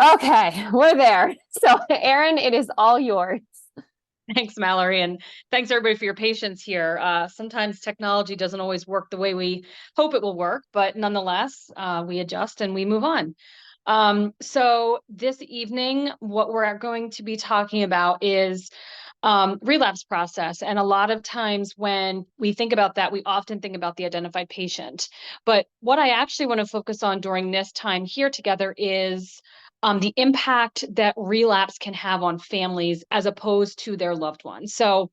Okay, we're there. So, Erin, it is all yours. Thanks, Mallory, and thanks everybody for your patience here. Sometimes technology doesn't always work the way we hope it will work, but nonetheless, we adjust and we move on. So this evening, what we're going to be talking about is relapse process. And a lot of times when we think about that, we often think about the identified patient. But what I actually want to focus on during this time here together is the impact that relapse can have on families as opposed to their loved ones. So,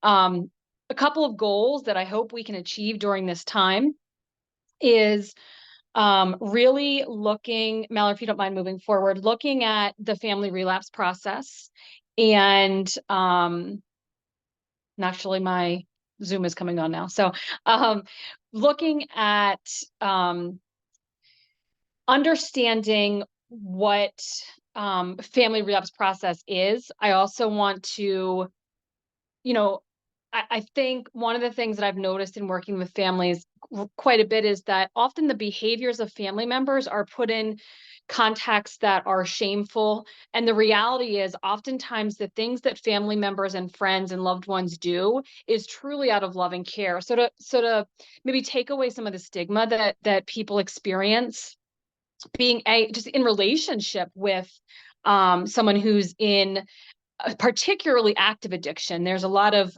a couple of goals that I hope we can achieve during this time is really looking, Mallory, if you don't mind moving forward, looking at the family relapse process and naturally my Zoom is coming on now. So um, looking at understanding what family relapse process is. I also want to, you know, I think one of the things that I've noticed in working with families quite a bit is that often the behaviors of family members are put in contexts that are shameful. And the reality is, oftentimes, the things that family members and friends and loved ones do is truly out of love and care. So to maybe take away some of the stigma that people experience being just in relationship with someone who's in a particularly active addiction. There's a lot of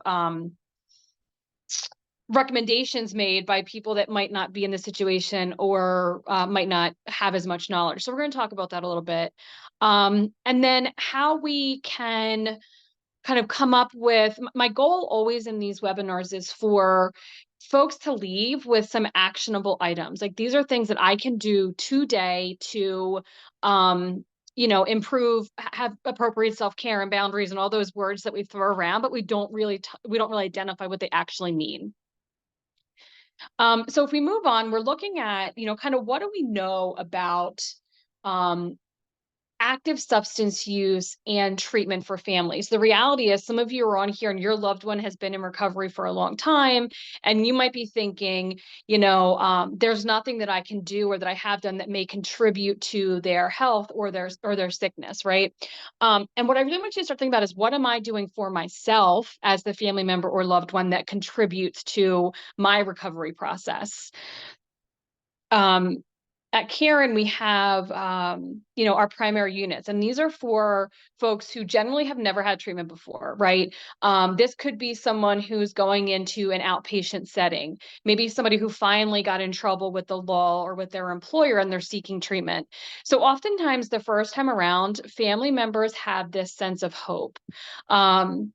recommendations made by people that might not be in the situation or might not have as much knowledge. So we're going to talk about that a little bit. And then how we can kind of come up with my goal always in these webinars is for folks to leave with some actionable items. Like these are things that I can do today to improve, have appropriate self-care and boundaries and all those words that we throw around, but we don't really identify what they actually mean. So if we move on, we're looking at, kind of what do we know about um, active substance use and treatment for families. The reality is some of you are on here and your loved one has been in recovery for a long time. And you might be thinking, there's nothing that I can do or that I have done that may contribute to their health or their sickness, right? And what I really want you to start thinking about is what am I doing for myself as the family member or loved one that contributes to my recovery process? Um, at Caron, we have, our primary units, and these are for folks who generally have never had treatment before, right? This could be someone who's going into an outpatient setting, maybe somebody who finally got in trouble with the law or with their employer and they're seeking treatment. So oftentimes the first time around, family members have this sense of hope. Um,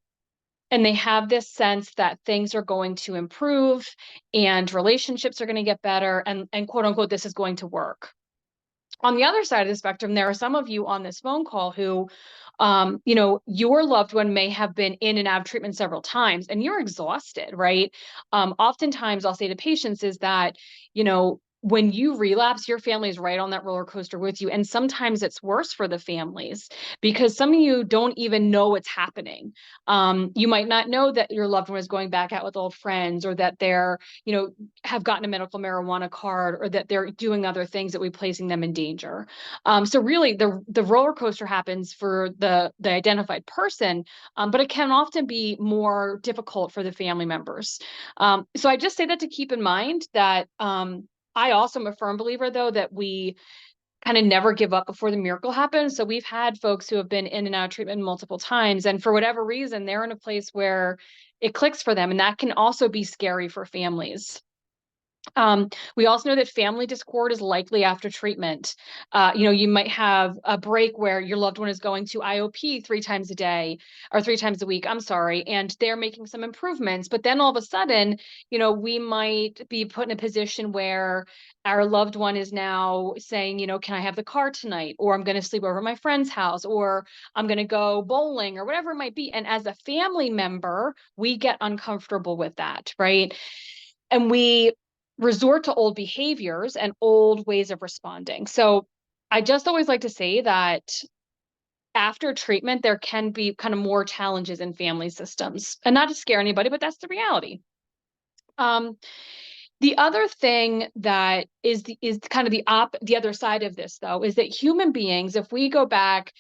and they have this sense that things are going to improve and relationships are going to get better and quote unquote this is going to work. On the other side of the spectrum, there are some of you on this phone call who your loved one may have been in and out of treatment several times and you're exhausted, right? Oftentimes I'll say to patients is that, when you relapse, your family is right on that roller coaster with you. And sometimes it's worse for the families because some of you don't even know it's happening. You might not know that your loved one is going back out with old friends or that they're, have gotten a medical marijuana card or that they're doing other things that will be placing them in danger. So really the roller coaster happens for the identified person, but it can often be more difficult for the family members. So I just say that to keep in mind that I also am a firm believer, though, that we kind of never give up before the miracle happens. So we've had folks who have been in and out of treatment multiple times, and for whatever reason, they're in a place where it clicks for them, and that can also be scary for families. We also know that family discord is likely after treatment. You might have a break where your loved one is going to IOP 3 times a day or 3 times a week, I'm sorry, and they're making some improvements. But then all of a sudden, we might be put in a position where our loved one is now saying, can I have the car tonight? Or I'm going to sleep over at my friend's house, or I'm going to go bowling, or whatever it might be. And as a family member, we get uncomfortable with that, right? And we resort to old behaviors and old ways of responding. So I just always like to say that after treatment, there can be kind of more challenges in family systems. And not to scare anybody, but that's the reality. Um, The other thing that is kind of the other side of this, though, is that human beings, if we go back,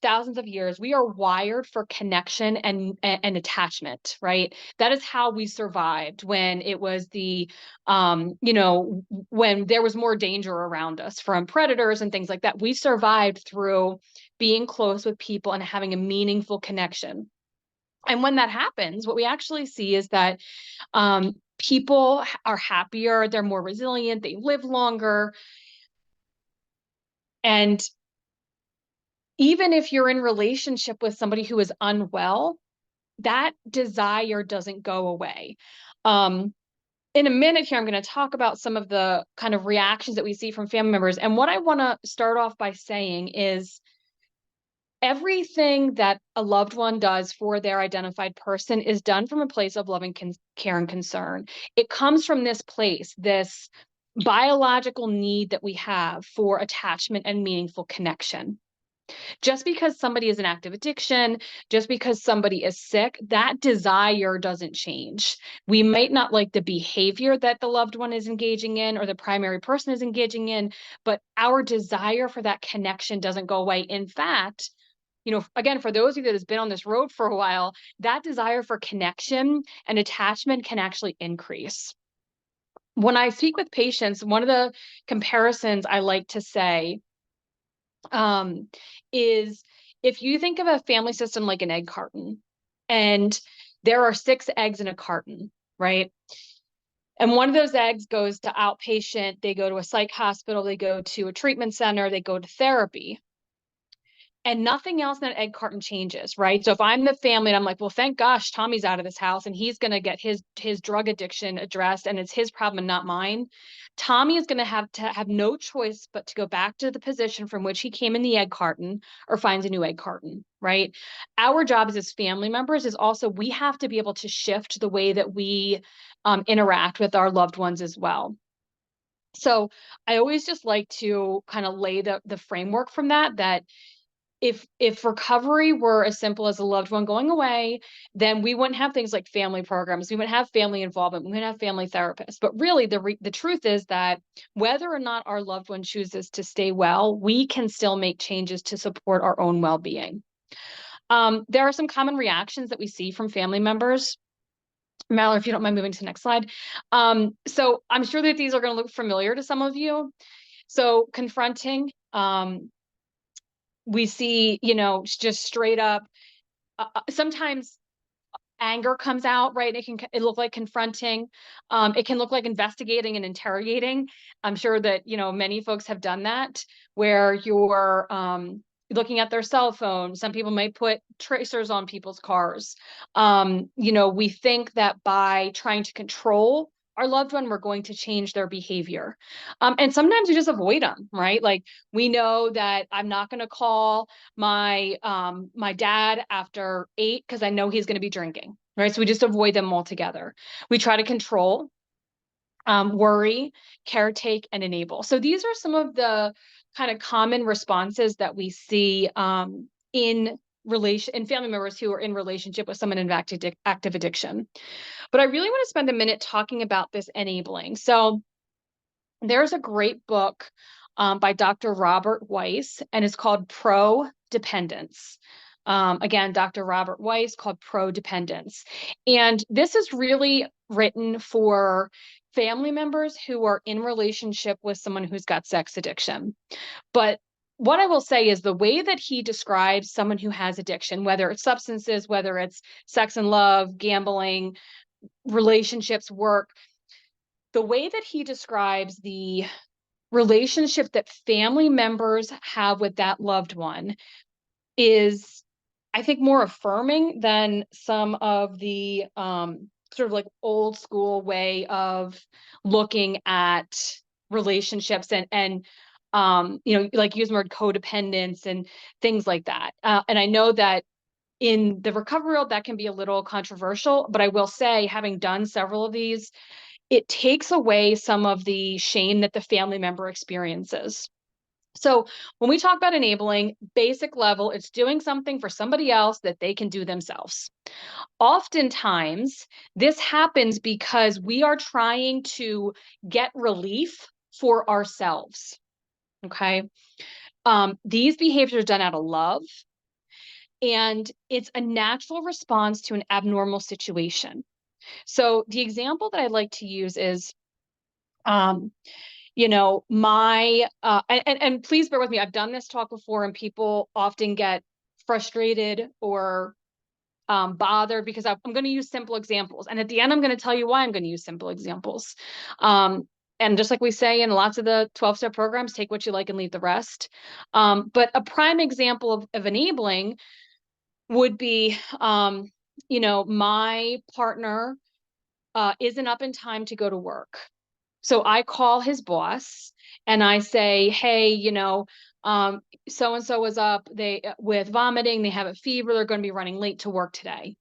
thousands of years, we are wired for connection and attachment, right? That is how we survived when it was when there was more danger around us from predators and things like that. We survived through being close with people and having a meaningful connection. And when that happens, what we actually see is that people are happier, they're more resilient, they live longer. And even if you're in relationship with somebody who is unwell, that desire doesn't go away. In a minute here, I'm going to talk about some of the kind of reactions that we see from family members. And what I want to start off by saying is everything that a loved one does for their identified person is done from a place of loving care and concern. It comes from this place, this biological need that we have for attachment and meaningful connection. Just because somebody is an active addiction, just because somebody is sick, that desire doesn't change. We might not like the behavior that the loved one is engaging in or the primary person is engaging in, but our desire for that connection doesn't go away. In fact, again, for those of you that has been on this road for a while, that desire for connection and attachment can actually increase. When I speak with patients, one of the comparisons I like to say is if you think of a family system like an egg carton, and there are 6 eggs in a carton, right? And one of those eggs goes to outpatient, they go to a psych hospital, they go to a treatment center, they go to therapy. And nothing else in that egg carton changes, right? So if I'm the family and I'm like, well, thank gosh, Tommy's out of this house and he's going to get his drug addiction addressed and it's his problem and not mine. Tommy is going to have no choice but to go back to the position from which he came in the egg carton or finds a new egg carton, right? Our job as family members is also we have to be able to shift the way that we interact with our loved ones as well. So I always just like to kind of lay the framework from that if recovery were as simple as a loved one going away, then we wouldn't have things like family programs. We wouldn't have family involvement. We wouldn't have family therapists. But really, the truth is that whether or not our loved one chooses to stay well, we can still make changes to support our own well-being. There are some common reactions that we see from family members. Mallory, if you don't mind moving to the next slide. So I'm sure that these are going to look familiar to some of you. So confronting, we see, just straight up, sometimes anger comes out, right? It look like confronting. It can look like investigating and interrogating. I'm sure that, many folks have done that where you're looking at their cell phone. Some people might put tracers on people's cars. We think that by trying to control our loved one, we're going to change their behavior. And sometimes we just avoid them, right? Like we know that I'm not going to call my dad after 8 because I know he's going to be drinking, right? So we just avoid them altogether. We try to control, worry, caretake, and enable. So these are some of the kind of common responses that we see in family members who are in relationship with someone in active addiction. But I really want to spend a minute talking about this enabling. So there's a great book by Dr. Robert Weiss, and it's called Pro-Dependence. Again, Dr. Robert Weiss, called Pro-Dependence. And this is really written for family members who are in relationship with someone who's got sex addiction. But what I will say is the way that he describes someone who has addiction, whether it's substances, whether it's sex and love, gambling, relationships, work, the way that he describes the relationship that family members have with that loved one is, I think, more affirming than some of the sort of like old school way of looking at relationships and like use the word codependence and things like that. And I know that in the recovery world, that can be a little controversial, but I will say, having done several of these, it takes away some of the shame that the family member experiences. So when we talk about enabling, basic level, it's doing something for somebody else that they can do themselves. Oftentimes, this happens because we are trying to get relief for ourselves. Okay. These behaviors are done out of love, and it's a natural response to an abnormal situation. So the example that I like to use is, um, and please bear with me. I've done this talk before, and people often get frustrated or bothered because I'm going to use simple examples. And at the end, I'm going to tell you why I'm going to use simple examples. And just like we say in lots of the 12-step programs, take what you like and leave the rest. But a prime example of enabling would be, my partner isn't up in time to go to work. So I call his boss and I say, hey, so and so was up with vomiting, they have a fever, they're going to be running late to work today.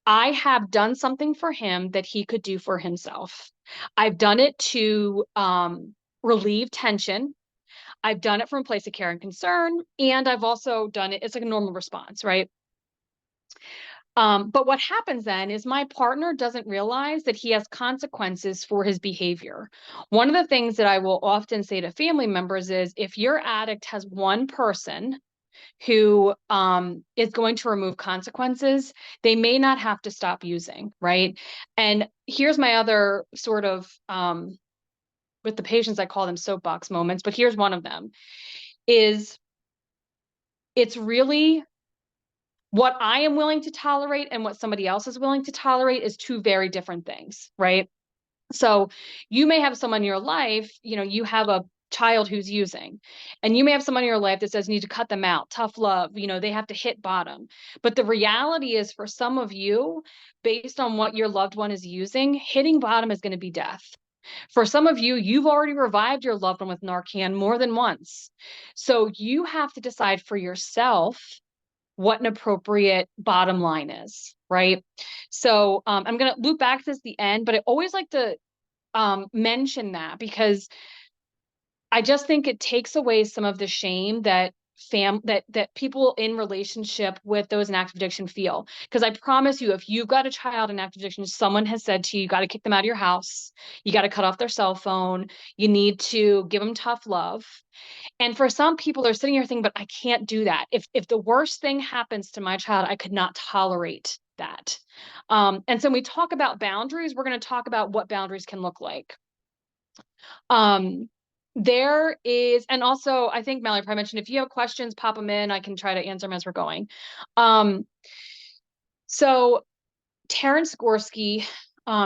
I have done something for him that he could do for himself. I've done it to relieve tension. I've done it from a place of care and concern, and I've also done it, it's like a normal response, right? But what happens then is my partner doesn't realize that he has consequences for his behavior. One of the things that I will often say to family members is if your addict has one person who is going to remove consequences, they may not have to stop using, right? And here's my other sort of, with the patients, I call them soapbox moments, but here's one of them, is it's really what I am willing to tolerate and what somebody else is willing to tolerate is two very different things, right? So you may have someone in your life, you have a child who's using, and you may have someone in your life that says you need to cut them out, tough love, they have to hit bottom. But the reality is for some of you, based on what your loved one is using, hitting bottom is going to be death. For some of you, you've already revived your loved one with Narcan more than once. So you have to decide for yourself what an appropriate bottom line is, right? So I'm going to loop back to this at the end, but I always like to mention that because I just think it takes away some of the shame that that people in relationship with those in active addiction feel. Because I promise you, if you've got a child in active addiction, someone has said to you, you got to kick them out of your house, you got to cut off their cell phone, you need to give them tough love. And for some people, they're sitting here thinking, but I can't do that. If the worst thing happens to my child, I could not tolerate that. And so when we talk about boundaries, we're going to talk about what boundaries can look like. There is, and also I think Mallory probably mentioned, if you have questions, pop them in. I can try to answer them as we're going. So Terrence Gorski,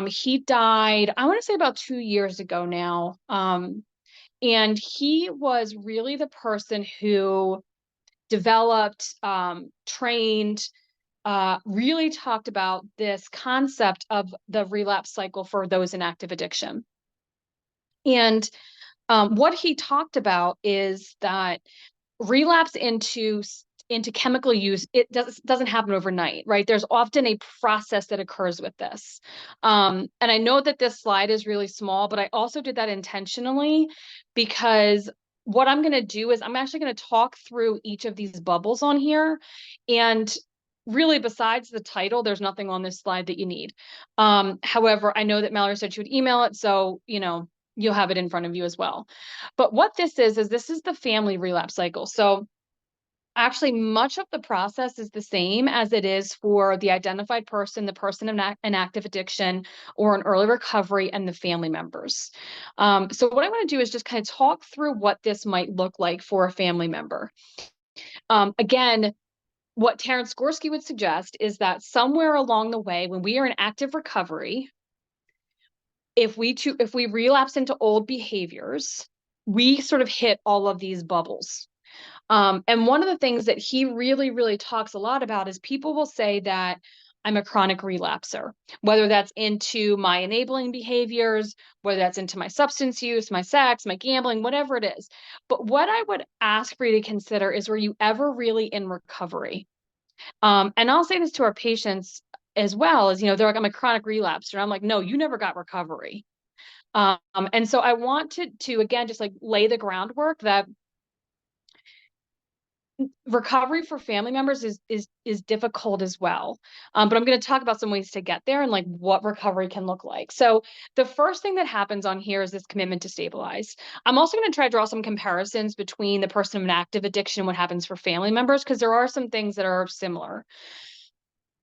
he died, I want to say about 2 years ago now. And he was really the person who developed, trained, really talked about this concept of the relapse cycle for those in active addiction. And what he talked about is that relapse into chemical use, it doesn't happen overnight, right? There's often a process that occurs with this. And I know that this slide is really small, but I also did that intentionally because what I'm going to do is I'm actually going to talk through each of these bubbles on here. And really, besides the title, there's nothing on this slide that you need. However, I know that Mallory said she would email it, so, you'll have it in front of you as well. But what this is this is the family relapse cycle. So actually, much of the process is the same as it is for the identified person, the person in active addiction or an early recovery, and the family members. So what I want to do is just kind of talk through what this might look like for a family member. Again, what Terrence Gorski would suggest is that somewhere along the way, when we are in active recovery, if we relapse into old behaviors, we sort of hit all of these bubbles. And one of the things that he really, really talks a lot about is people will say that I'm a chronic relapser, whether that's into my enabling behaviors, whether that's into my substance use, my sex, my gambling, whatever it is. But what I would ask for you to consider is, were you ever really in recovery? And I'll say this to our patients as well, as, they're like, I'm a chronic relapser. And I'm like, no, you never got recovery. And so I want to again, just like lay the groundwork that recovery for family members is difficult as well. But I'm going to talk about some ways to get there and like what recovery can look like. So the first thing that happens on here is this commitment to stabilize. I'm also going to try to draw some comparisons between the person of an active addiction and what happens for family members, because there are some things that are similar.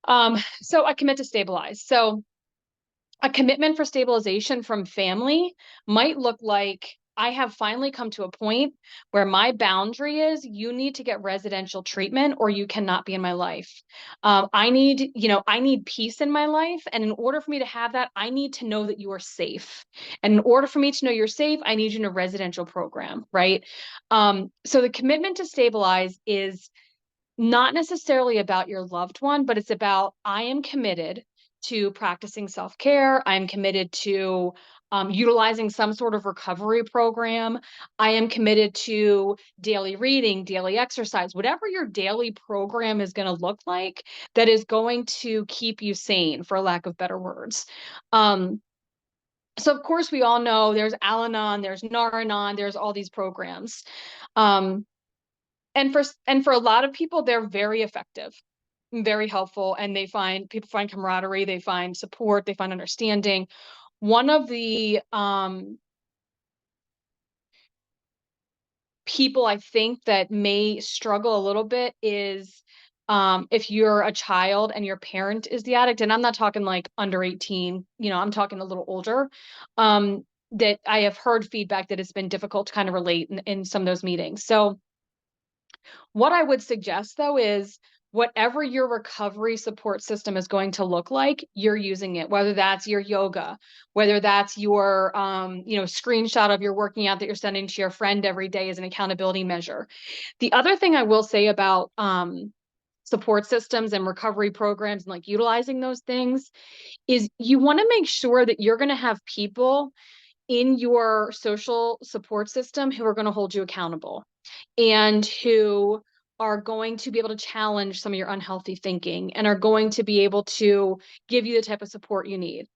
So I commit to stabilize. So a commitment for stabilization from family might look like, I have finally come to a point where my boundary is, you need to get residential treatment or you cannot be in my life. I need peace in my life. And in order for me to have that, I need to know that you are safe. And in order for me to know you're safe, I need you in a residential program, right? So the commitment to stabilize is not necessarily about your loved one, but it's about, I am committed to practicing self-care. I'm committed to utilizing some sort of recovery program. I am committed to daily reading, daily exercise, whatever your daily program is going to look like that is going to keep you sane, for lack of better words. So of course we all know there's Al-Anon, there's Nar-Anon, there's all these programs. Um, and for a lot of people, they're very effective, very helpful, and people find camaraderie, they find support, they find understanding. One of the people I think that may struggle a little bit is if you're a child and your parent is the addict, and I'm not talking like under 18, I'm talking a little older. That I have heard feedback that it's been difficult to kind of relate in some of those meetings. So what I would suggest though is, whatever your recovery support system is going to look like, you're using it, whether that's your yoga, whether that's your, screenshot of your working out that you're sending to your friend every day as an accountability measure. The other thing I will say about, support systems and recovery programs and like utilizing those things is, you want to make sure that you're going to have people in your social support system who are going to hold you accountable and who are going to be able to challenge some of your unhealthy thinking and are going to be able to give you the type of support you need.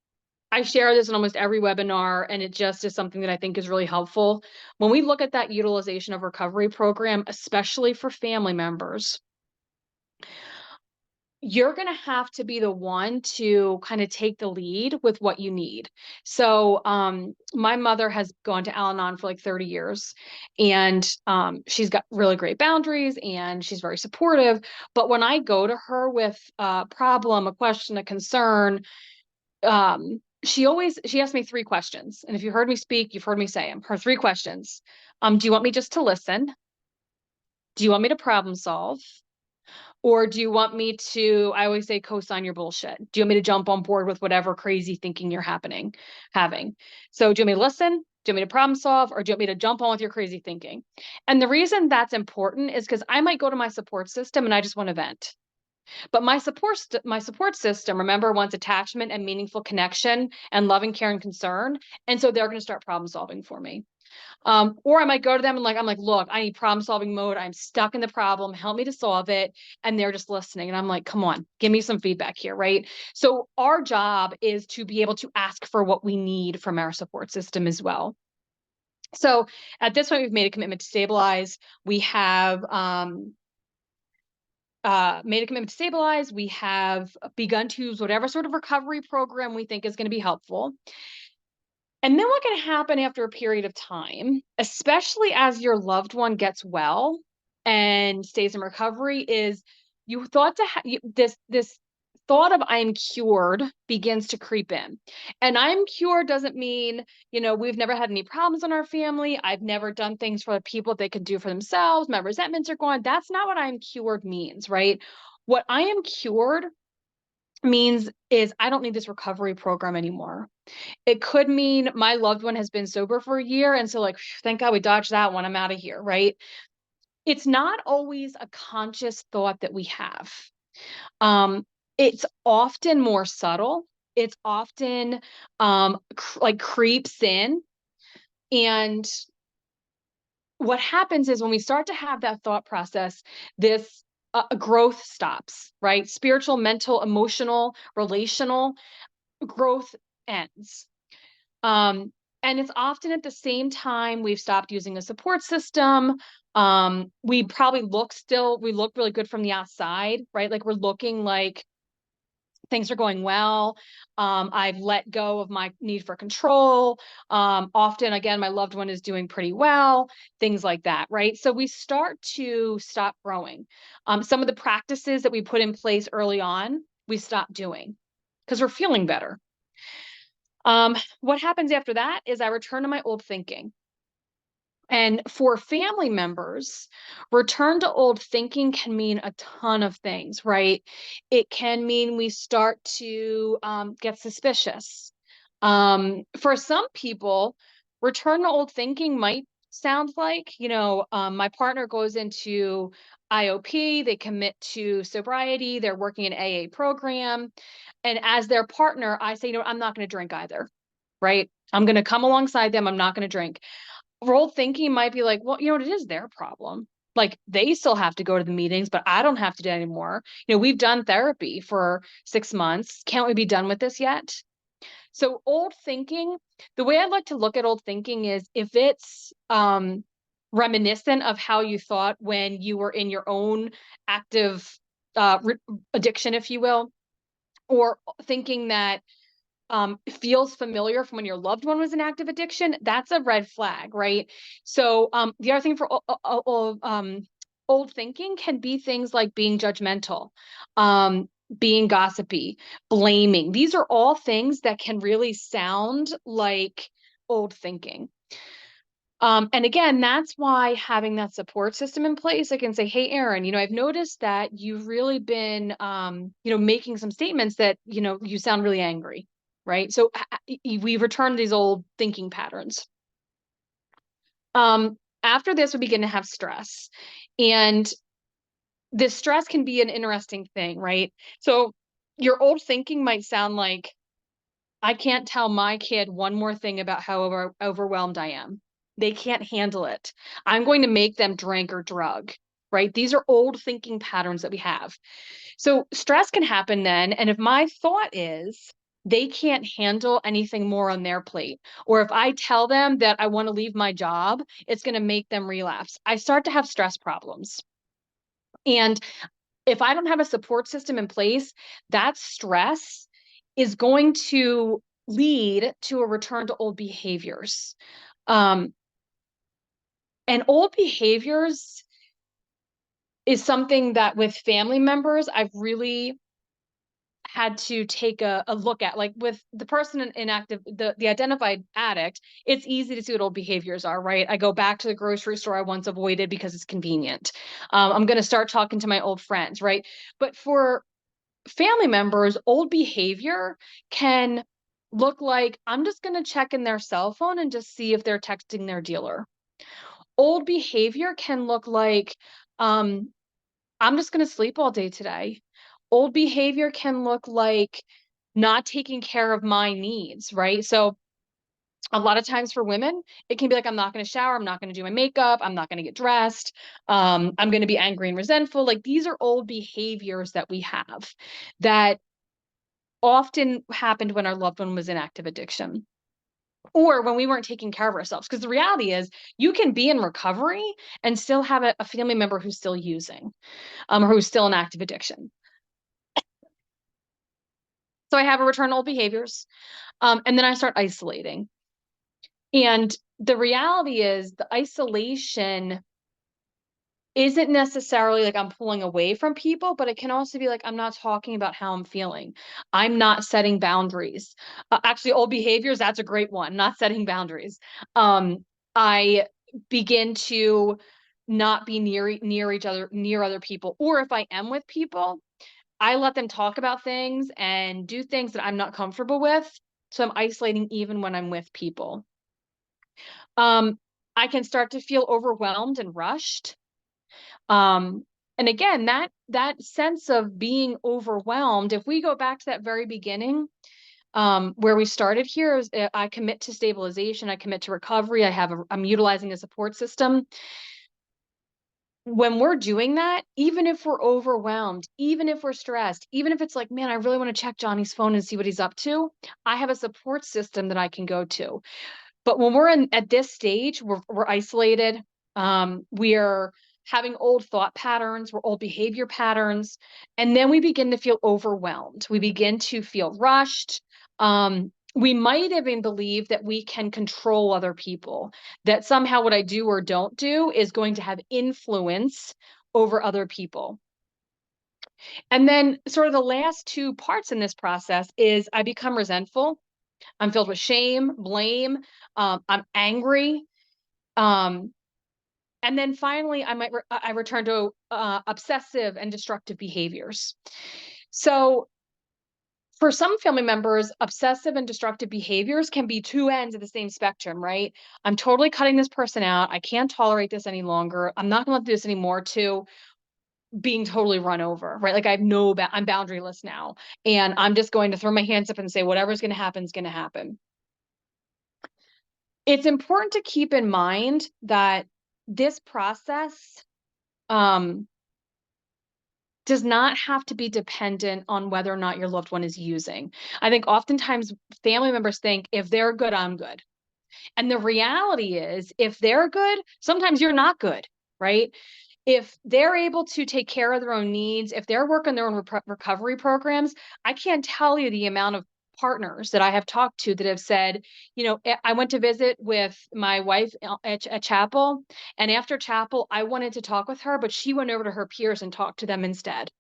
I share this in almost every webinar, and it just is something that I think is really helpful. When we look at that utilization of recovery program, especially for family members, you're going to have to be the one to kind of take the lead with what you need. So, my mother has gone to Al-Anon for like 30 years, and she's got really great boundaries and she's very supportive. But when I go to her with a problem, a question, a concern, she asks me three questions. And if you heard me speak, you've heard me say them. Her three questions. Do you want me just to listen? Do you want me to problem solve? Or do you want me to, I always say, co-sign your bullshit? Do you want me to jump on board with whatever crazy thinking you're having? So do you want me to listen? Do you want me to problem solve? Or do you want me to jump on with your crazy thinking? And the reason that's important is because I might go to my support system and I just want to vent. But my support system, remember, wants attachment and meaningful connection and loving, care, and concern. And so they're going to start problem solving for me. Or I might go to them and I'm like, look, I need problem solving mode. I'm stuck in the problem. Help me to solve it. And they're just listening. And I'm like, come on, give me some feedback here, right? So our job is to be able to ask for what we need from our support system as well. So at this point, we've made a commitment to stabilize. We have made a commitment to stabilize. We have begun to use whatever sort of recovery program we think is going to be helpful. And then what can happen after a period of time, especially as your loved one gets well and stays in recovery, is you thought this thought of I'm cured begins to creep in. And I'm cured doesn't mean, we've never had any problems in our family. I've never done things for the people they could do for themselves. My resentments are gone. That's not what I'm cured means, right? What I am cured means is I don't need this recovery program anymore. It could mean my loved one has been sober for a year. And so, like, thank God we dodged that one. I'm out of here, right? It's not always a conscious thought that we have. It's often more subtle. It's often like creeps in. And what happens is when we start to have that thought process, this growth stops, right? Spiritual, mental, emotional, relational growth ends. And it's often at the same time we've stopped using a support system. We look really good from the outside, right? Like we're looking like things are going well. I've let go of my need for control. Often, again, my loved one is doing pretty well, things like that, right? So we start to stop growing. Some of the practices that we put in place early on, we stop doing because we're feeling better. What happens after that is I return to my old thinking. And for family members, return to old thinking can mean a ton of things, right? It can mean we start to get suspicious. For some people, return to old thinking might sound like, my partner goes into IOP, they commit to sobriety, they're working an AA program. And as their partner, I say, I'm not going to drink either, right? I'm going to come alongside them. I'm not going to drink. Role thinking might be like, well, it is their problem. Like they still have to go to the meetings, but I don't have to do it anymore. We've done therapy for 6 months. Can't we be done with this yet? So old thinking, the way I like to look at old thinking is if it's reminiscent of how you thought when you were in your own active addiction, if you will, or thinking that feels familiar from when your loved one was in active addiction, that's a red flag, right? So the other thing for old thinking can be things like being judgmental, being gossipy, blaming. These are all things that can really sound like old thinking. And again, that's why having that support system in place, I can say, hey, Erin, I've noticed that you've really been, making some statements that, you sound really angry, right? So we return these old thinking patterns. After this, we begin to have stress. And this stress can be an interesting thing, right? So your old thinking might sound like, I can't tell my kid one more thing about how overwhelmed I am. They can't handle it. I'm going to make them drink or drug, right? These are old thinking patterns that we have. So stress can happen then. And if my thought is they can't handle anything more on their plate, or if I tell them that I want to leave my job, it's going to make them relapse. I start to have stress problems. And if I don't have a support system in place, that stress is going to lead to a return to old behaviors. And old behaviors is something that with family members, I've really had to take a look at. Like with the person in active, the identified addict, it's easy to see what old behaviors are, right? I go back to the grocery store I once avoided because it's convenient. I'm going to start talking to my old friends, right? But for family members, old behavior can look like I'm just going to check in their cell phone and just see if they're texting their dealer. Old behavior can look like I'm just going to sleep all day today. Old behavior can look like not taking care of my needs, right? So a lot of times for women, it can be like, I'm not going to shower. I'm not going to do my makeup. I'm not going to get dressed. I'm going to be angry and resentful. Like these are old behaviors that we have that often happened when our loved one was in active addiction or when we weren't taking care of ourselves. Because the reality is you can be in recovery and still have a family member who's still using or who's still in active addiction. So I have a return to old behaviors. And then I start isolating. And the reality is the isolation isn't necessarily like I'm pulling away from people, but it can also be like I'm not talking about how I'm feeling. I'm not setting boundaries. Actually, old behaviors, that's a great one, not setting boundaries. I begin to not be near each other, near other people. Or if I am with people, I let them talk about things and do things that I'm not comfortable with. So I'm isolating even when I'm with people. I can start to feel overwhelmed and rushed. And again, that sense of being overwhelmed, if we go back to that very beginning, where we started here, is I commit to stabilization, I commit to recovery, I'm utilizing a support system. When we're doing that, even if we're overwhelmed, even if we're stressed, even if it's like, man, I really want to check Johnny's phone and see what he's up to, I have a support system that I can go to. But when we're at this stage, we're isolated. We're having old thought patterns, or old behavior patterns, and then we begin to feel overwhelmed. We begin to feel rushed. We might even believe that we can control other people, that somehow what I do or don't do is going to have influence over other people. And then sort of the last two parts in this process is I become resentful. I'm filled with shame, blame. I'm angry. Um, and then finally, I return to obsessive and destructive behaviors. So for some family members, obsessive and destructive behaviors can be two ends of the same spectrum, right? I'm totally cutting this person out. I can't tolerate this any longer. I'm not going to let this anymore. To being totally run over, right? Like I have I'm boundaryless now, and I'm just going to throw my hands up and say whatever's going to happen is going to happen. It's important to keep in mind that this process does not have to be dependent on whether or not your loved one is using. I think oftentimes family members think if they're good, I'm good. And the reality is, if they're good, sometimes you're not good, right? If they're able to take care of their own needs, if they're working their own recovery programs, I can't tell you the amount of partners that I have talked to that have said, I went to visit with my wife at chapel, and after chapel, I wanted to talk with her, but she went over to her peers and talked to them instead.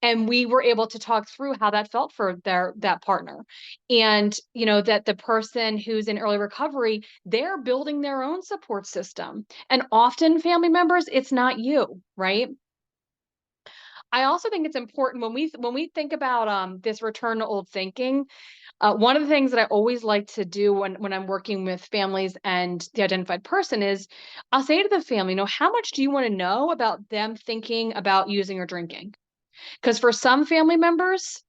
And we were able to talk through how that felt for that partner, and that the person who's in early recovery, they're building their own support system, and often family members, it's not you, right? I also think it's important when we think about this return to old thinking. One of the things that I always like to do when I'm working with families and the identified person is I'll say to the family, how much do you want to know about them thinking about using or drinking? Because for some family members,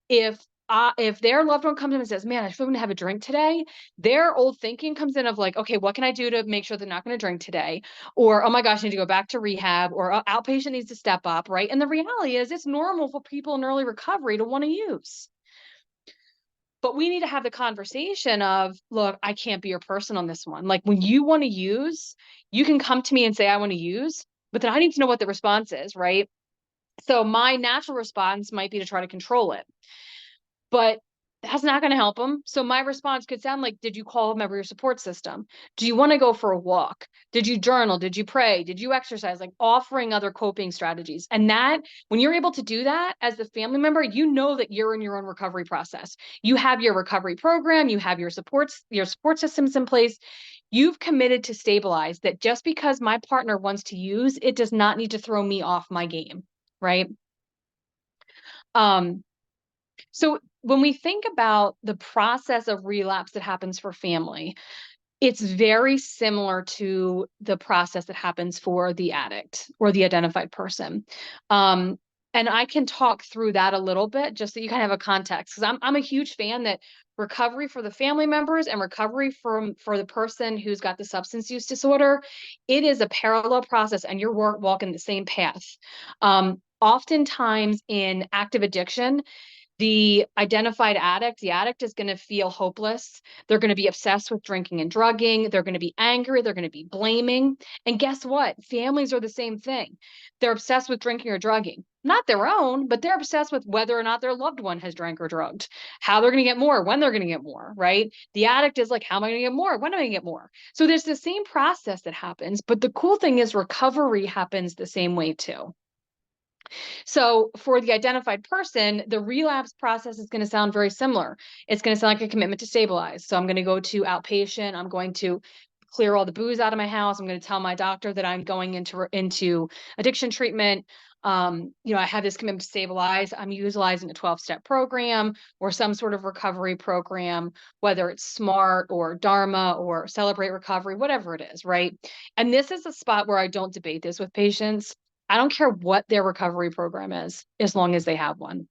if their loved one comes in and says, "Man, I feel going to have a drink today," their old thinking comes in of like, "Okay, what can I do to make sure they're not going to drink today?" Or, "Oh my gosh, I need to go back to rehab," or "Outpatient needs to step up," right? And the reality is, it's normal for people in early recovery to want to use. But we need to have the conversation of, "Look, I can't be your person on this one. Like when you want to use, you can come to me and say, I want to use, but then I need to know what the response is, right?" So my natural response might be to try to control it, but that's not going to help them. So my response could sound like, did you call a member of your support system? Do you want to go for a walk? Did you journal? Did you pray? Did you exercise? Like offering other coping strategies. And that, when you're able to do that as the family member, you know that you're in your own recovery process. You have your recovery program, you have your support systems in place. You've committed to stabilize that. Just because my partner wants to use, it does not need to throw me off my game, right? Um, so when we think about the process of relapse that happens for family, it's very similar to the process that happens for the addict or the identified person. Um, and I can talk through that a little bit just so you kind of have a context, because I'm a huge fan that recovery for the family members and recovery for the person who's got the substance use disorder, it is a parallel process, and you're walking the same path. Oftentimes in active addiction, the addict is going to feel hopeless. They're going to be obsessed with drinking and drugging. They're going to be angry. They're going to be blaming. And guess what? Families are the same thing. They're obsessed with drinking or drugging, not their own, but they're obsessed with whether or not their loved one has drank or drugged, how they're going to get more, when they're going to get more, right? The addict is like, how am I going to get more? When am I going to get more? So there's the same process that happens. But the cool thing is recovery happens the same way too. So for the identified person, the relapse process is going to sound very similar. It's going to sound like a commitment to stabilize. So I'm going to go to outpatient. I'm going to clear all the booze out of my house. I'm going to tell my doctor that I'm going into addiction treatment. I have this commitment to stabilize. I'm utilizing a 12-step program or some sort of recovery program, whether it's SMART or Dharma or Celebrate Recovery, whatever it is, right? And this is a spot where I don't debate this with patients. I don't care what their recovery program is, as long as they have one.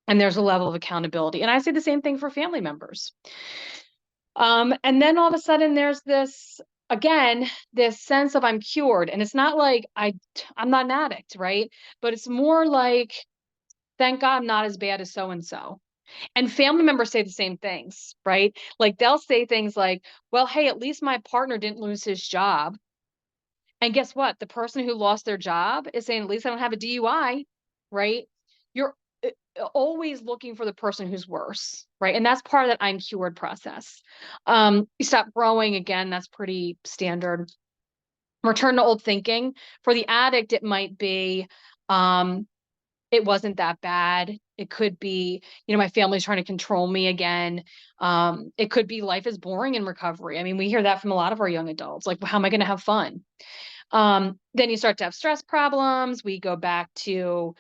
And there's a level of accountability. And I say the same thing for family members. And then all of a sudden there's this sense of I'm cured. And it's not like I'm not an addict, right? But it's more like, thank God I'm not as bad as so-and-so. And family members say the same things, right? Like they'll say things like, well, hey, at least my partner didn't lose his job. And guess what? The person who lost their job is saying, at least I don't have a DUI, right? You're always looking for the person who's worse, right? And that's part of that I'm cured process. You stop growing again, that's pretty standard. Return to old thinking. For the addict, it might be, it wasn't that bad. It could be, my family's trying to control me again. It could be life is boring in recovery. I mean, we hear that from a lot of our young adults. Like, how am I going to have fun? Then you start to have stress problems. We go back to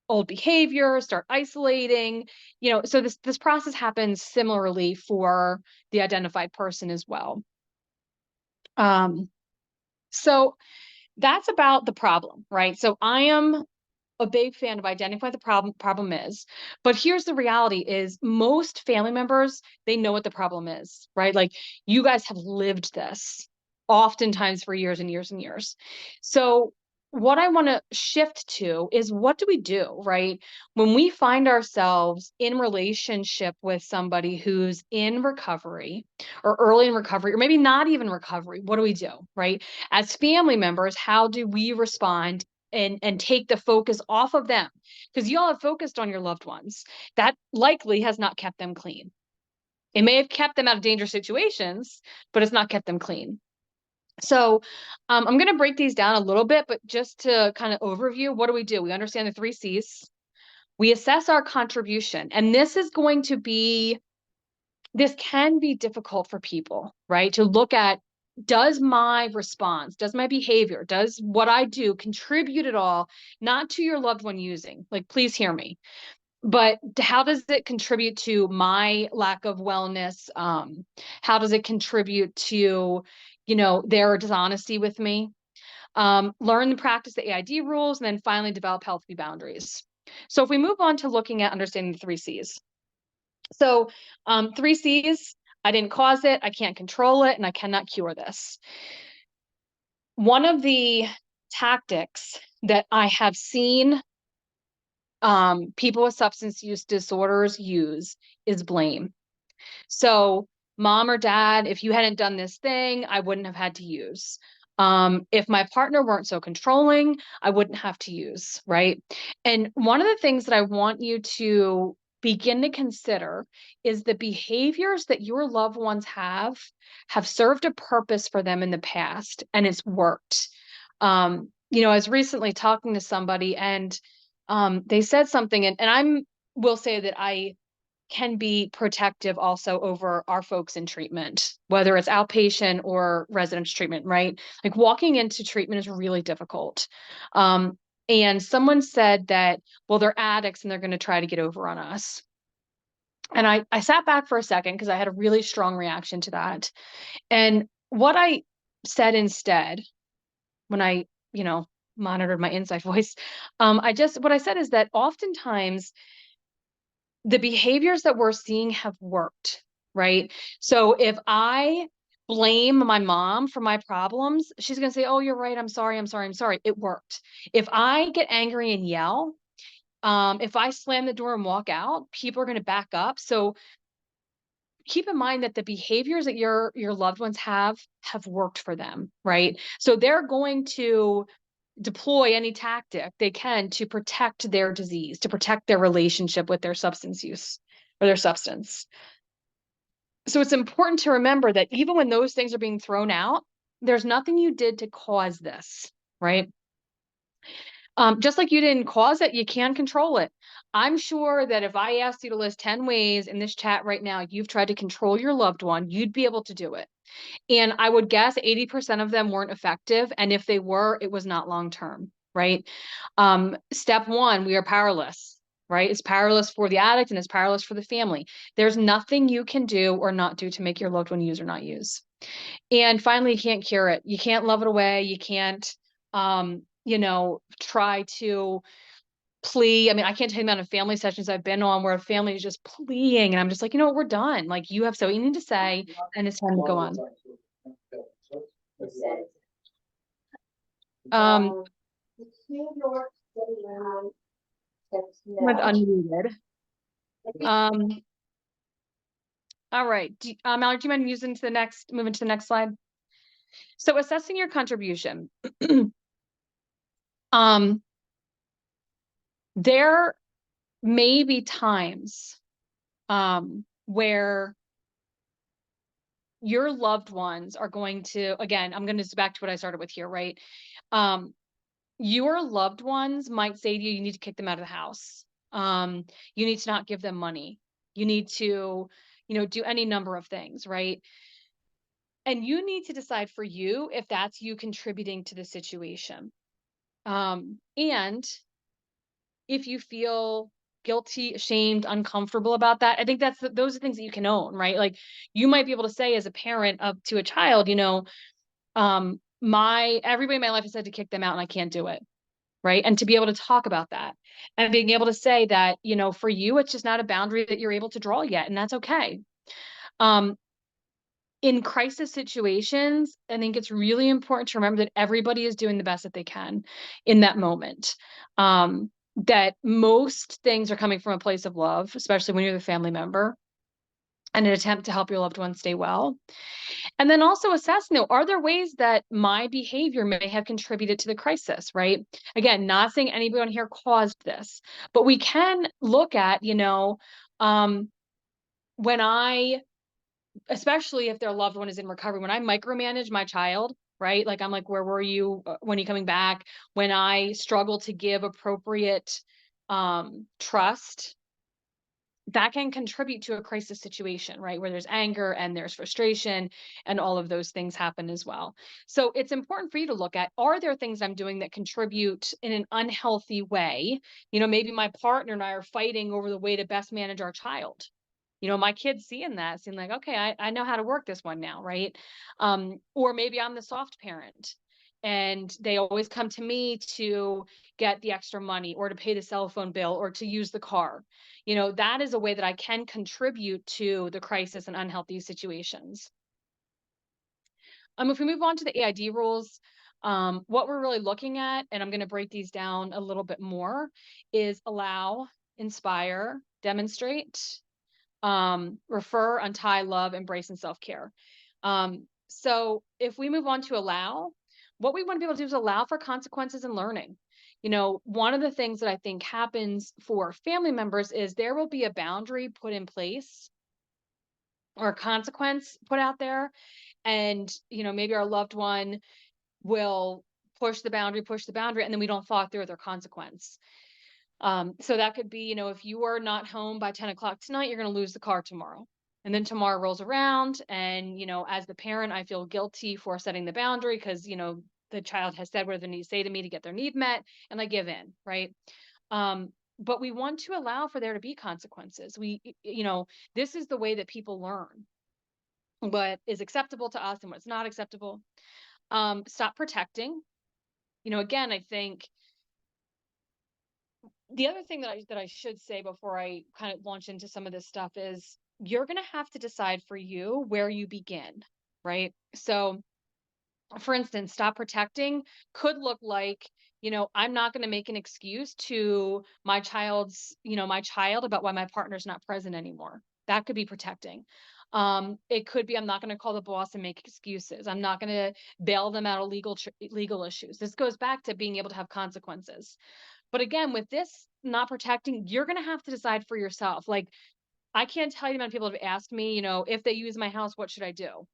old behavior, start isolating, so this process happens similarly for the identified person as well. So that's about the problem, right? So I am a big fan of identifying the problem is, but here's the reality is most family members, they know what the problem is, right? Like, you guys have lived this oftentimes for years and years and years. So what I want to shift to is, what do we do, right? When we find ourselves in relationship with somebody who's in recovery or early in recovery, or maybe not even recovery, what do we do, right? As family members, how do we respond and take the focus off of them? Because y'all have focused on your loved ones. That likely has not kept them clean. It may have kept them out of dangerous situations, but it's not kept them clean. So I'm going to break these down a little bit, but just to kind of overview, what do? We understand the 3 C's. We assess our contribution. And this can be difficult for people, right? To look at, does my response, does my behavior, does what I do contribute at all, not to your loved one using, like, please hear me, but how does it contribute to my lack of wellness? How does it contribute to, their dishonesty with me? Learn and practice the AID rules, and then finally develop healthy boundaries. So if we move on to looking at understanding the 3 C's. So 3 C's, I didn't cause it, I can't control it, and I cannot cure this. One of the tactics that I have seen people with substance use disorders use is blame. So, mom or dad, if you hadn't done this thing, I wouldn't have had to use. If my partner weren't so controlling, I wouldn't have to use, right? And one of the things that I want you to begin to consider is the behaviors that your loved ones have served a purpose for them in the past, and it's worked. I was recently talking to somebody, and they said something, and will say that I can be protective also over our folks in treatment, whether it's outpatient or residence treatment, right? Like, walking into treatment is really difficult. And someone said that, well, they're addicts and they're going to try to get over on us. And I sat back for a second because I had a really strong reaction to that. And what I said instead, when I, monitored my inside voice, what I said is that oftentimes the behaviors that we're seeing have worked, right? So if I blame my mom for my problems, she's going to say, oh, you're right. I'm sorry. I'm sorry. I'm sorry. It worked. If I get angry and yell, if I slam the door and walk out, people are going to back up. So keep in mind that the behaviors that your loved ones have worked for them, right? So they're going to deploy any tactic they can to protect their disease, to protect their relationship with their substance use or their substance. So it's important to remember that even when those things are being thrown out, there's nothing you did to cause this, right? Just like you didn't cause it, you can control it. I'm sure that if I asked you to list 10 ways in this chat right now you've tried to control your loved one, you'd be able to do it. And I would guess 80% of them weren't effective. And if they were, it was not long-term, right? Step 1, we are powerless, right? It's powerless for the addict and it's powerless for the family. There's nothing you can do or not do to make your loved one use or not use. And finally, you can't cure it. You can't love it away. You can't, try to plea. I mean, I can't tell you the amount of family sessions I've been on where a family is just pleading, and I'm just like, we're done. Like, you have so you need to say, and it's time to go on. With unmuted. All right. Mallory, do you mind moving to the next slide? So assessing your contribution. um, there may be times where your loved ones are going to, again, I'm going to back to what I started with here, right? Um, your loved ones might say to you, you need to kick them out of the house. You need to not give them money. You need to, do any number of things, right? And you need to decide for you if that's you contributing to the situation. And if you feel guilty, ashamed, uncomfortable about that, I think those are things that you can own, right? Like you might be able to say as a parent up to a child, my everybody in my life has said to kick them out and I can't do it. Right. And to be able to talk about that and being able to say that, for you, it's just not a boundary that you're able to draw yet. And that's okay. Um, in crisis situations, I think it's really important to remember that everybody is doing the best that they can in that moment. That most things are coming from a place of love, especially when you're the family member, and an attempt to help your loved one stay well. And then also assessing, though, are there ways that my behavior may have contributed to the crisis, right? Again, not saying anybody on here caused this, but we can look at, when I, especially if their loved one is in recovery, when I micromanage my child, right? Like I'm like, where were you? When are you coming back? When I struggle to give appropriate trust, that can contribute to a crisis situation, right? Where there's anger and there's frustration and all of those things happen as well. So it's important for you to look at, are there things I'm doing that contribute in an unhealthy way? Maybe my partner and I are fighting over the way to best manage our child. My kids seeing that, seeing like, okay, I know how to work this one now, right? Or maybe I'm the soft parent and they always come to me to get the extra money or to pay the cell phone bill or to use the car. That is a way that I can contribute to the crisis and unhealthy situations. If we move on to the AID rules, what we're really looking at, and I'm going to break these down a little bit more, is allow, inspire, demonstrate, refer, untie, love, embrace, and self-care. So if we move on to allow, what we want to be able to do is allow for consequences and learning. One of the things that I think happens for family members is there will be a boundary put in place or a consequence put out there. And, maybe our loved one will push the boundary, and then we don't follow through with their consequence. So that could be, if you are not home by 10 o'clock tonight, you're going to lose the car tomorrow. And then tomorrow rolls around and, as the parent, I feel guilty for setting the boundary because, the child has said what they need to say to me to get their need met and I give in, right? But we want to allow for there to be consequences. This is the way that people learn what is acceptable to us and what's not acceptable. Stop protecting. Again, I think the other thing that I should say before I kind of launch into some of this stuff is you're going to have to decide for you where you begin, right? So, for instance, stop protecting could look like, I'm not going to make an excuse to my child about why my partner's not present anymore. That could be protecting. It could be I'm not going to call the boss and make excuses. I'm not going to bail them out of legal issues. This goes back to being able to have consequences. But again, with this not protecting, you're going to have to decide for yourself. Like, I can't tell you the amount of people have asked me, if they use my house, what should I do?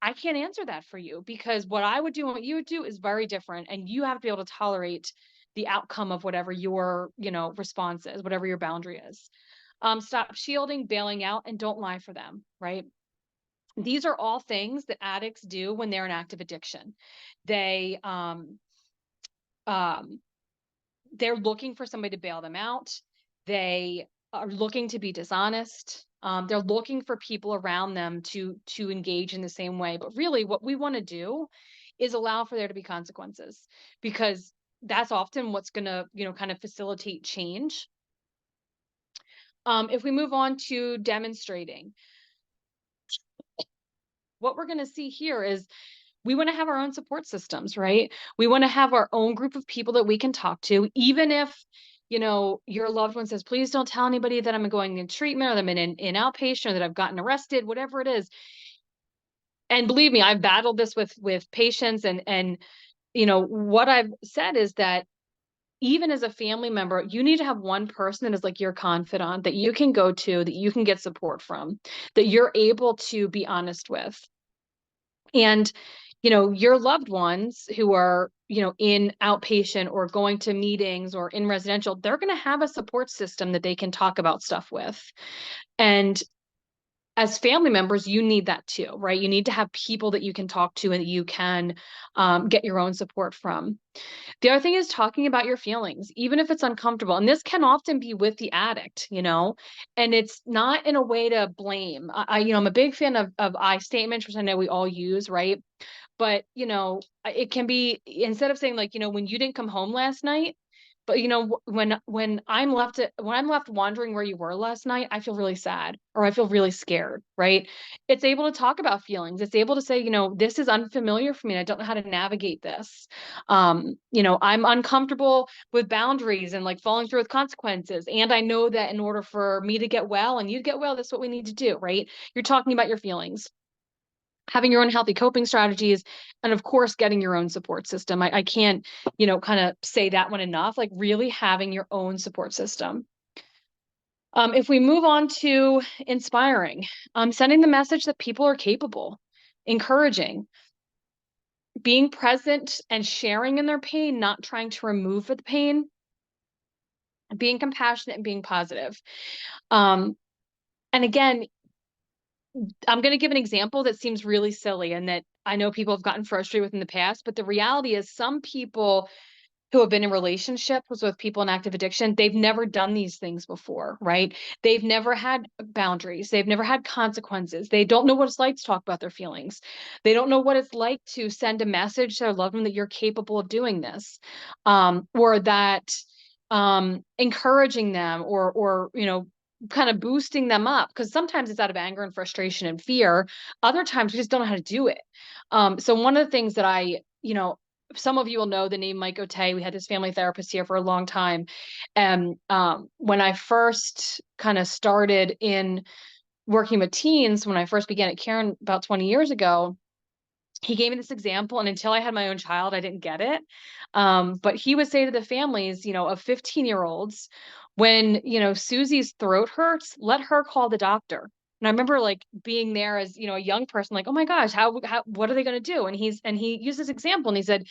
I can't answer that for you because what I would do and what you would do is very different. And you have to be able to tolerate the outcome of whatever your, response is, whatever your boundary is. Stop shielding, bailing out, and don't lie for them, right? These are all things that addicts do when they're in active addiction. They, um, they're looking for somebody to bail them out. They are looking to be dishonest. They're looking for people around them to engage in the same way. But really, what we want to do is allow for there to be consequences because that's often what's going to, kind of facilitate change. If we move on to demonstrating, what we're going to see here is we want to have our own support systems, right? We want to have our own group of people that we can talk to, even if, your loved one says, please don't tell anybody that I'm going in treatment or that I'm in outpatient or that I've gotten arrested, whatever it is. And believe me, I've battled this with patients, and what I've said is that even as a family member, you need to have one person that is like your confidant, that you can go to, that you can get support from, that you're able to be honest with. And your loved ones who are in outpatient or going to meetings or in residential, they're going to have a support system that they can talk about stuff with. And as family members, you need that too, right? You need to have people that you can talk to and that you can get your own support from. The other thing is talking about your feelings, even if it's uncomfortable. And this can often be with the addict, and it's not in a way to blame. I'm a big fan of I statements, which I know we all use, right? But, it can be, instead of saying like, when you didn't come home last night, but when I'm left wondering where you were last night, I feel really sad or I feel really scared, right? It's able to talk about feelings. It's able to say, this is unfamiliar for me and I don't know how to navigate this. I'm uncomfortable with boundaries and like following through with consequences. And I know that in order for me to get well and you to get well, that's what we need to do, right? You're talking about your feelings, having your own healthy coping strategies, and of course getting your own support system. I can't kind of say that one enough, like really having your own support system. If we move on to inspiring, sending the message that people are capable, encouraging, being present and sharing in their pain, not trying to remove the pain, being compassionate and being positive. And again, I'm going to give an example that seems really silly and that I know people have gotten frustrated with in the past, but the reality is some people who have been in relationships with people in active addiction, they've never done these things before, right? They've never had boundaries. They've never had consequences. They don't know what it's like to talk about their feelings. They don't know what it's like to send a message to their loved one that you're capable of doing this, or that encouraging them or kind of boosting them up, because sometimes it's out of anger and frustration and fear. Other times we just don't know how to do it. So one of the things that some of you will know the name Mike Otay. We had this family therapist here for a long time. And when I first kind of started in working with teens, when I first began at Caron about 20 years ago, he gave me this example, and until I had my own child, I didn't get it. But he would say to the families, of 15-year-olds, when, Susie's throat hurts, let her call the doctor. And I remember like being there as, a young person, like, oh my gosh, what are they going to do? And he used this example and he said,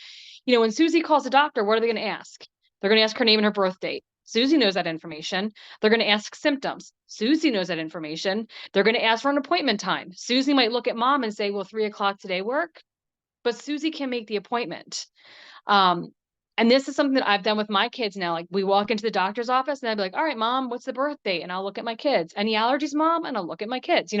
when Susie calls the doctor, what are they going to ask? They're going to ask her name and her birth date. Susie knows that information. They're going to ask symptoms. Susie knows that information. They're going to ask for an appointment time. Susie might look at mom and say, will 3 o'clock today work? But Susie can make the appointment. Um, and this is something that I've done with my kids now. Like we walk into the doctor's office and I'd be like, all right, mom, what's the birth date? And I'll look at my kids. Any allergies, mom? And I'll look at my kids.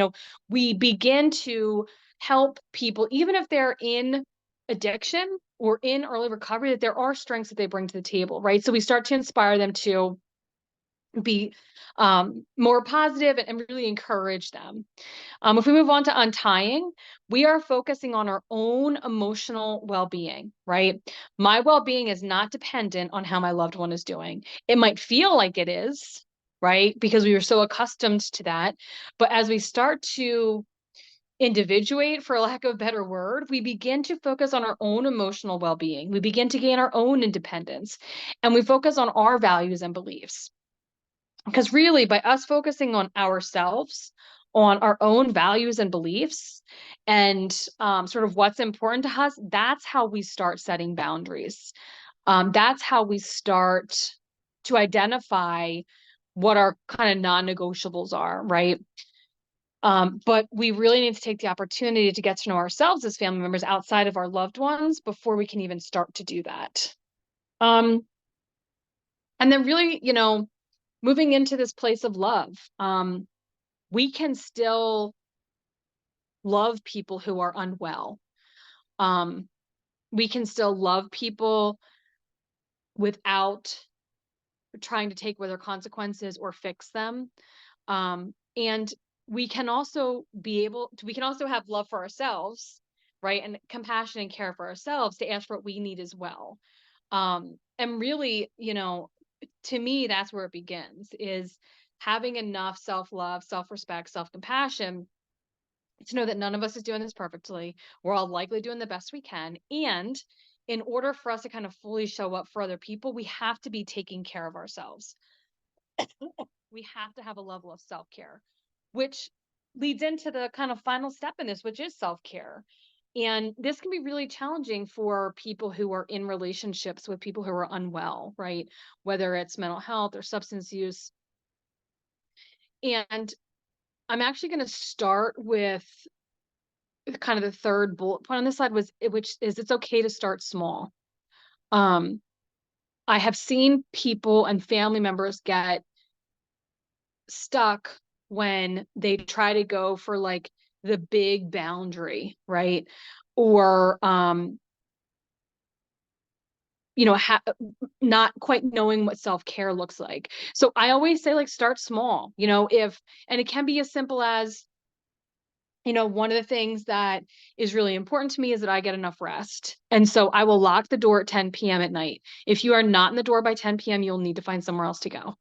We begin to help people, even if they're in addiction or in early recovery, that there are strengths that they bring to the table, right? So we start to inspire them to be more positive and really encourage them. If we move on to untying, we are focusing on our own emotional well-being, right? My well-being is not dependent on how my loved one is doing. It might feel like it is, right? Because we were so accustomed to that. But as we start to individuate, for lack of a better word, we begin to focus on our own emotional well-being. We begin to gain our own independence, and we focus on our values and beliefs. Because really, by us focusing on ourselves, on our own values and beliefs, and sort of what's important to us, that's how we start setting boundaries. That's how we start to identify what our kind of non-negotiables are, right? But we really need to take the opportunity to get to know ourselves as family members outside of our loved ones before we can even start to do that. And then really, moving into this place of love, we can still love people who are unwell. We can still love people without trying to take away their consequences or fix them. And we can also have love for ourselves, right? And compassion and care for ourselves to ask for what we need as well. And really, to me, that's where it begins, is having enough self-love, self-respect, self-compassion to know that none of us is doing this perfectly. We're all likely doing the best we can. And in order for us to kind of fully show up for other people, we have to be taking care of ourselves. We have to have a level of self care, which leads into the kind of final step in this, which is self care. And this can be really challenging for people who are in relationships with people who are unwell, right? Whether it's mental health or substance use. And I'm actually going to start with kind of the third bullet point on this slide, which is it's okay to start small. Um, I have seen people and family members get stuck when they try to go for like the big boundary, right? Or not quite knowing what self-care looks like. So I always say, like, start small, and it can be as simple as, one of the things that is really important to me is that I get enough rest. And so I will lock the door at 10 p.m. at night. If you are not in the door by 10 p.m., you'll need to find somewhere else to go,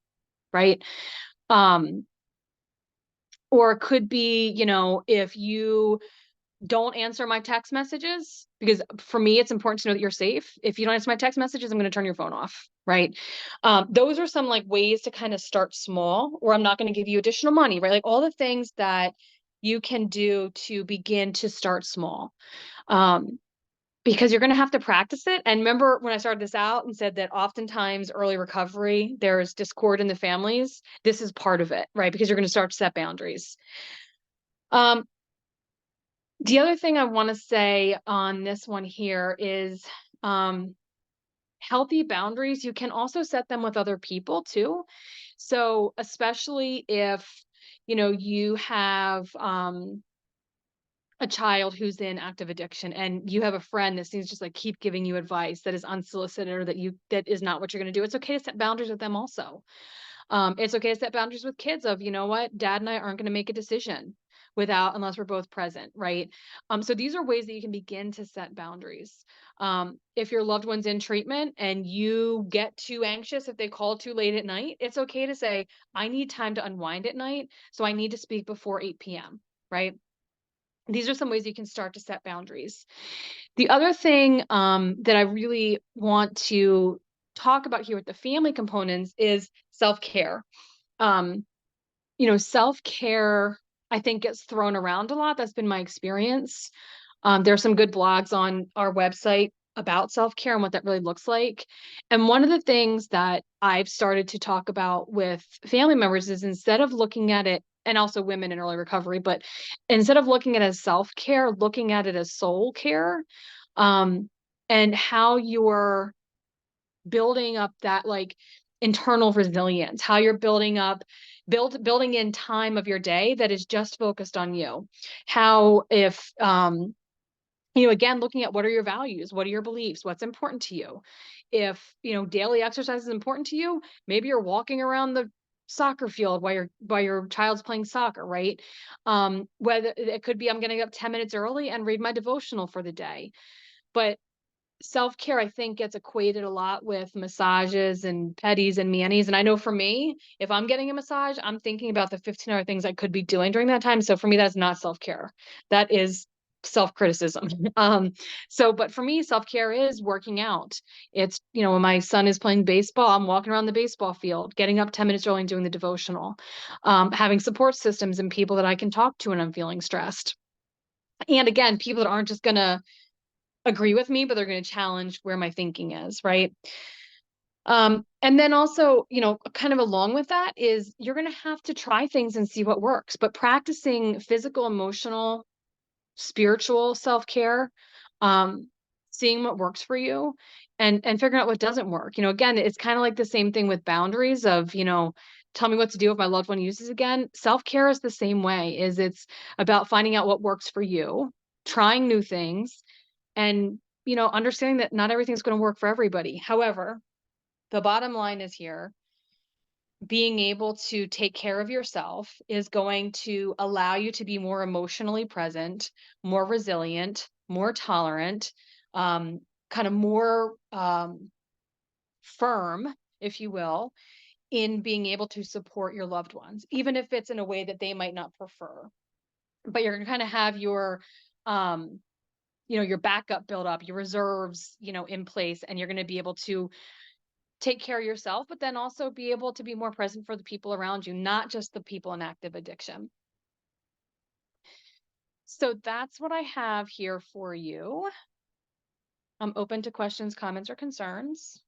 right? Um, or it could be, if you don't answer my text messages, because for me, it's important to know that you're safe. If you don't answer my text messages, I'm going to turn your phone off, right? Those are some like ways to kind of start small, or I'm not going to give you additional money, right? Like all the things that you can do to begin to start small. Because you're going to have to practice it. And remember when I started this out and said that oftentimes early recovery, there's discord in the families. This is part of it, right? Because you're going to start to set boundaries. The other thing I want to say on this one here is healthy boundaries. You can also set them with other people too. So especially if, you have a child who's in active addiction and you have a friend that seems just like keep giving you advice that is unsolicited or that is not what you're going to do. It's okay to set boundaries with them also. It's okay to set boundaries with kids of, you know what, dad and I aren't going to make a decision unless we're both present, right? So these are ways that you can begin to set boundaries. If your loved one's in treatment and you get too anxious if they call too late at night, it's okay to say, I need time to unwind at night, so I need to speak before 8 p.m., right? These are some ways you can start to set boundaries. The other thing that I really want to talk about here with the family components is self-care. Self-care, I think, gets thrown around a lot. That's been my experience. There are some good blogs on our website about self-care and what that really looks like. And one of the things that I've started to talk about with family members is instead of looking at it, and also women in early recovery, but instead of looking at it as self-care, looking at it as soul care, and how you're building up that like internal resilience, how you're building in time of your day that is just focused on you. How if again, looking at what are your values, what are your beliefs, what's important to you. If daily exercise is important to you, maybe you're walking around the soccer field while your child's playing soccer, right? Whether it could be I'm getting up 10 minutes early and read my devotional for the day. But self-care, I think, gets equated a lot with massages and pedis and manis. And I know for me, if I'm getting a massage, I'm thinking about the 15 other things I could be doing during that time. So for me, that's not self-care. That is self-criticism. But for me, self-care is working out. It's, when my son is playing baseball, I'm walking around the baseball field, getting up 10 minutes early and doing the devotional, having support systems and people that I can talk to when I'm feeling stressed. And again, people that aren't just going to agree with me, but they're going to challenge where my thinking is, right? And then also, kind of along with that is you're going to have to try things and see what works, but practicing physical, emotional, spiritual self-care, seeing what works for you and figuring out what doesn't work. Again, it's kind of like the same thing with boundaries of, tell me what to do if my loved one uses again. Self-care is the same way, it's about finding out what works for you, trying new things, and understanding that not everything's going to work for everybody. However, the bottom line is here, being able to take care of yourself is going to allow you to be more emotionally present, more resilient, more tolerant, kind of more firm, if you will, in being able to support your loved ones, even if it's in a way that they might not prefer. but you're gonna kind of have your, your backup build up, your reserves, in place, and you're going to be able to take care of yourself, but then also be able to be more present for the people around you, not just the people in active addiction. So that's what I have here for you. I'm open to questions, comments, or concerns.